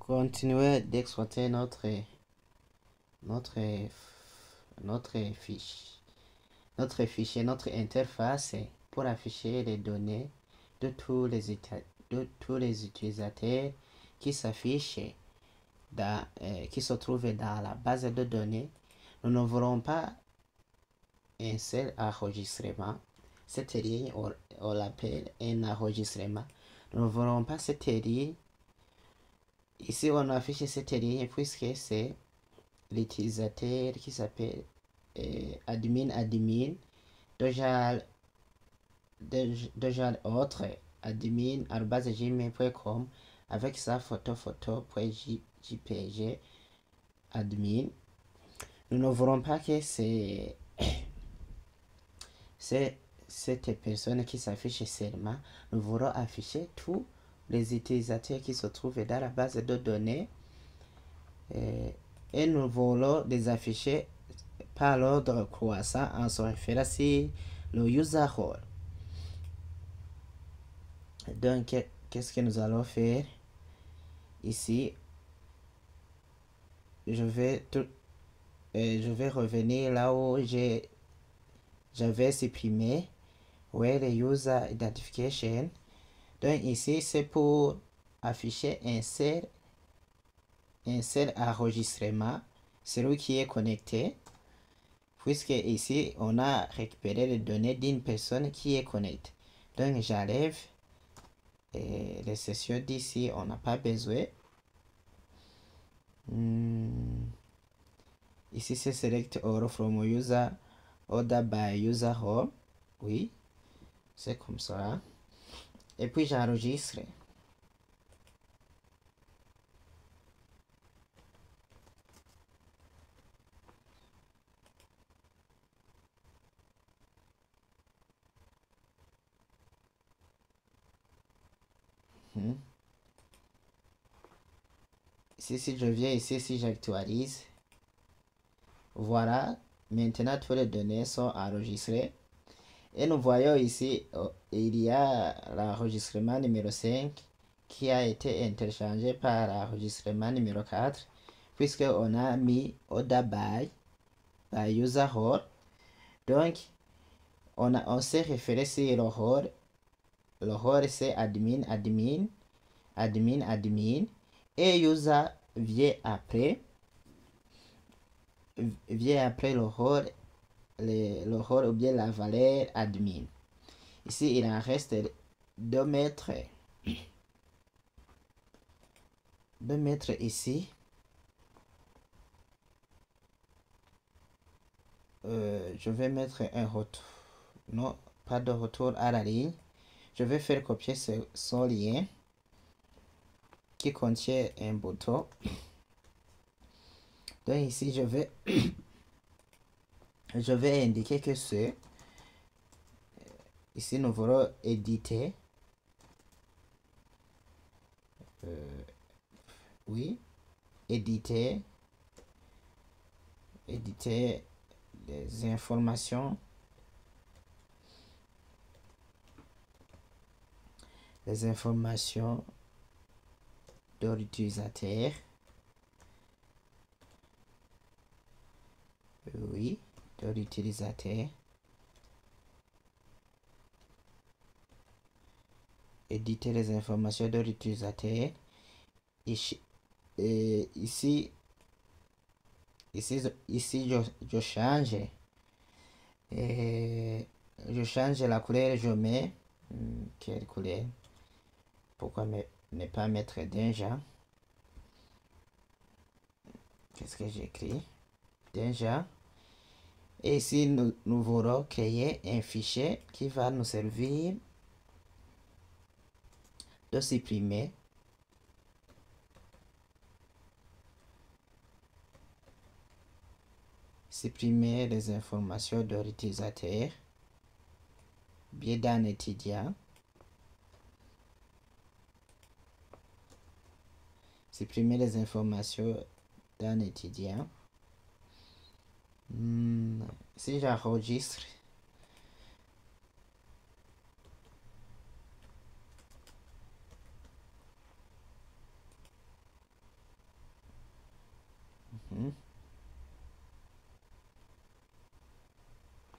continuer d'exploiter notre, notre fichier, notre interface pour afficher les données de tous les utilisateurs qui s'affichent qui se trouvent dans la base de données. Nous ne voulons pas un seul enregistrement. Cette ligne, on l'appelle un enregistrement. Nous ne voulons pas cette ligne. Ici, on affiche cette ligne puisque c'est l'utilisateur qui s'appelle admin de genre autre admin@gmail.com avec sa photo.jpg admin. Nous ne voulons pas que c'est cette personne qui s'affiche seulement. Nous voulons afficher tous les utilisateurs qui se trouvent dans la base de données et nous voulons les afficher par l'ordre croissant en se référant sur le user role. Donc, qu'est-ce que nous allons faire ici? Je vais revenir là où j'avais supprimé le user identification. Donc ici, c'est pour afficher un seul enregistrement, celui qui est connecté, puisque ici, on a récupéré les données d'une personne qui est connectée. Donc, j'enlève les sessions d'ici, on n'a pas besoin. Ici, c'est select all from user order by user home. Oui, c'est comme ça. Et puis, j'enregistre. Ici, si je viens ici, si j'actualise, voilà, maintenant toutes les données sont enregistrées. Et nous voyons ici, il y a l'enregistrement numéro 5 qui a été interchangé par l'enregistrement numéro 4, puisqu'on a mis order by user role. Donc, on s'est référé sur le role. Le role, c'est admin. Et user vient après le rôle ou bien la valeur admin. Ici, il en reste 2 mètres. 2 mètres ici. Je vais mettre un retour. Non, pas de retour à la ligne. Je vais faire copier son lien qui contient un bouton. Donc ici, je vais indiquer que c'est ici nous voulons éditer. Oui, éditer les informations de l'utilisateur. Oui, de l'utilisateur. Éditer les informations de l'utilisateur. Ici, je change. Je change la couleur, je mets quelle couleur? Pourquoi ne pas mettre danger? Qu'est-ce que j'écris? Danger. Et ici, nous voulons créer un fichier qui va nous servir de supprimer les informations de l'utilisateur bien d'un étudiant. Supprimer les informations d'un étudiant. Si j'enregistre,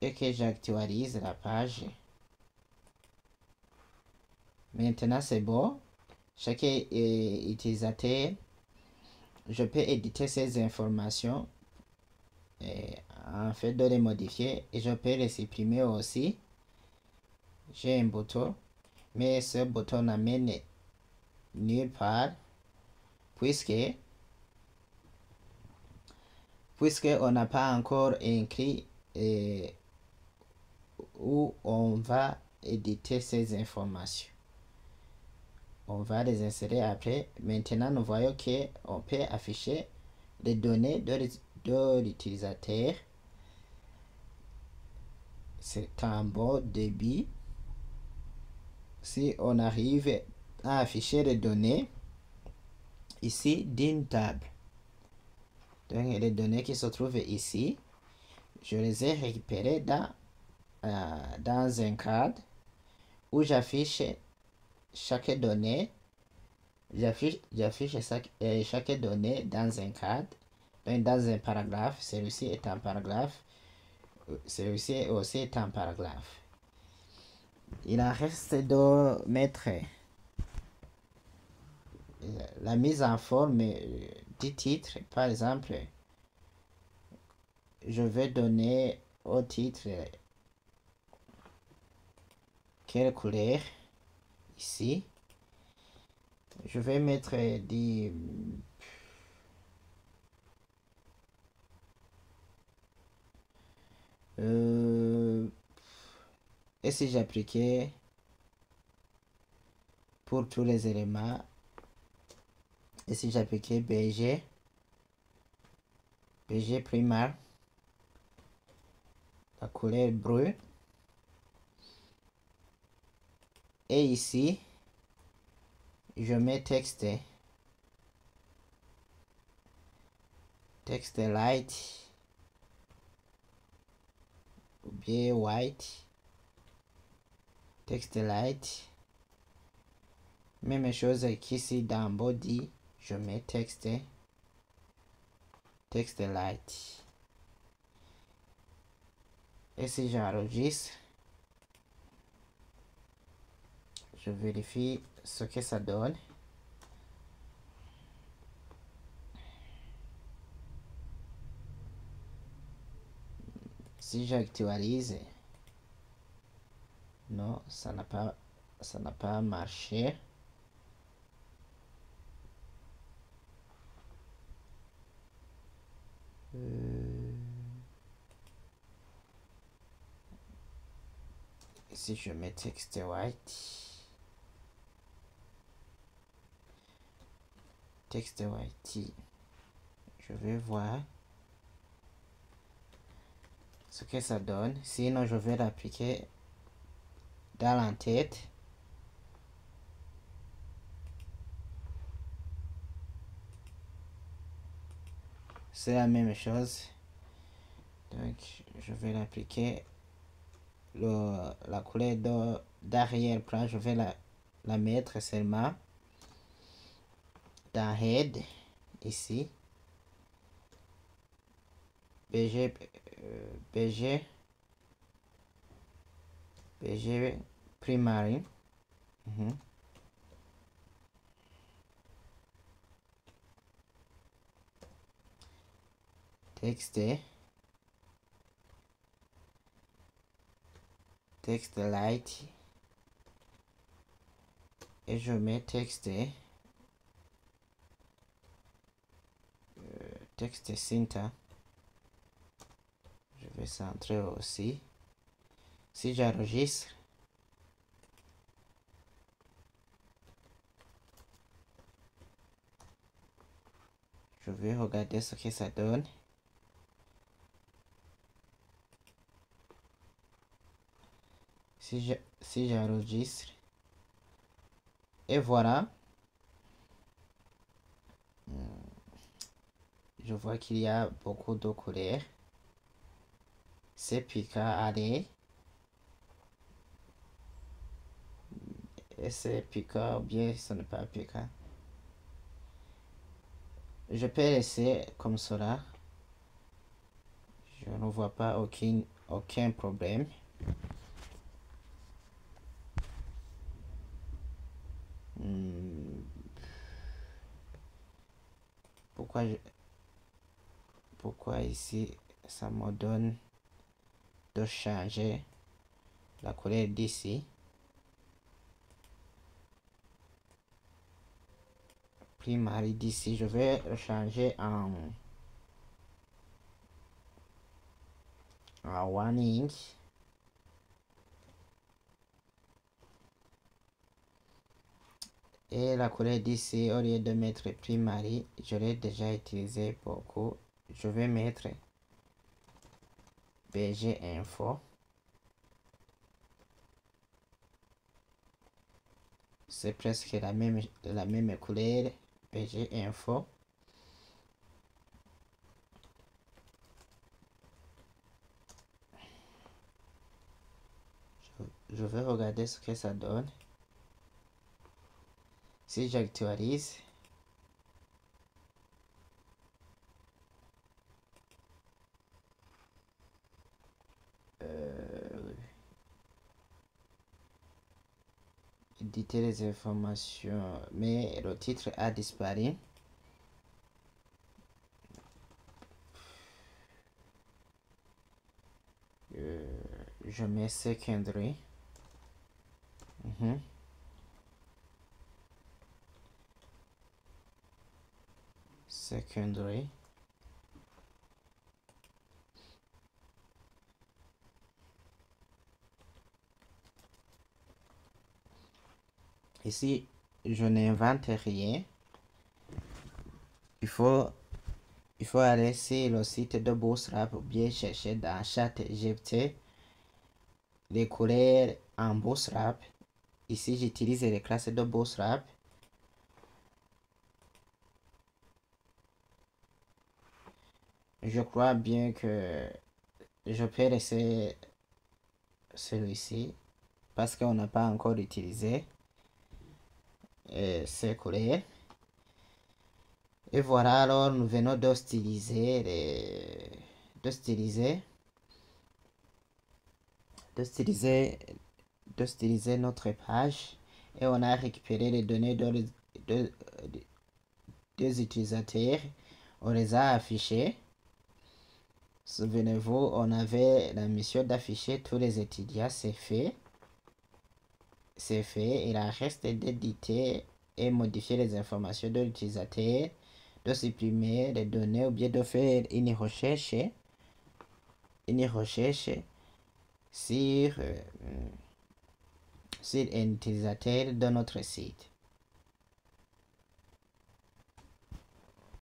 Et que j'actualise la page. Maintenant, c'est bon. Chaque utilisateur, je peux éditer ces informations et en fait de les modifier et je peux les supprimer aussi. J'ai un bouton, mais ce bouton n'amène nulle part puisque on n'a pas encore écrit où on va éditer ces informations. On va les insérer après. Maintenant, nous voyons qu'on peut afficher les données de l'utilisateur. C'est un bon débit. Si on arrive à afficher les données ici d'une table. Donc, les données qui se trouvent ici, je les ai récupérées dans un cadre où j'affiche chaque donnée. J'affiche chaque donnée dans un cadre, donc dans un paragraphe. Celui-ci est un paragraphe. Celui-ci aussi est un paragraphe. Il en reste de mettre la mise en forme du titre. Par exemple, je vais donner au titre quelle couleur ici. Je vais mettre du et si j'appliquais pour tous les éléments, et si j'appliquais BG primaire, la couleur bleue, et ici je mets texte light ou bien white, texte light. Même chose qu'ici dans body, je mets texte light. Et si j'enregistre, je vérifie ce que ça donne. Si j'actualise, non, ça n'a pas marché. Si je mets texte white, je vais voir ce que ça donne. Sinon, je vais l'appliquer dans l'entête. C'est la même chose. Donc, je vais l'appliquer. La couleur d'arrière-plan, je vais la mettre seulement dans Head, ici. BG primary. Texte light et je mets texte center. Je vais centrer aussi. Si j'enregistre, je vais regarder ce que ça donne. Si j'enregistre, et voilà, je vois qu'il y a beaucoup de couleurs. C'est Pika allez. Et c'est Pika ou bien ce n'est pas Pika. je peux laisser comme cela. Je ne vois pas aucun problème. Pourquoi ici ça me donne de changer la couleur d'ici? Primary d'ici, je vais le changer en warning. Et la couleur d'ici, au lieu de mettre primary, je l'ai déjà utilisé beaucoup. Je vais mettre BG info. C'est presque la même couleur. BG info. Je vais regarder ce que ça donne. Si j'actualise, éditer les informations, mais le titre a disparu. Je mets secondary. Secondary. Ici, je n'invente rien. Il faut aller sur le site de Bootstrap ou bien chercher dans ChatGPT les couleurs en Bootstrap. Ici, j'utilise les classes de Bootstrap. Je crois bien que je peux laisser celui-ci parce qu'on n'a pas encore utilisé ces couleurs. Et voilà, alors nous venons de styliser notre page et on a récupéré les données des utilisateurs. On les a affichées. Souvenez-vous, on avait la mission d'afficher tous les étudiants. C'est fait. Il en reste d'éditer et modifier les informations de l'utilisateur, de supprimer les données ou bien de faire une recherche sur un utilisateur de notre site.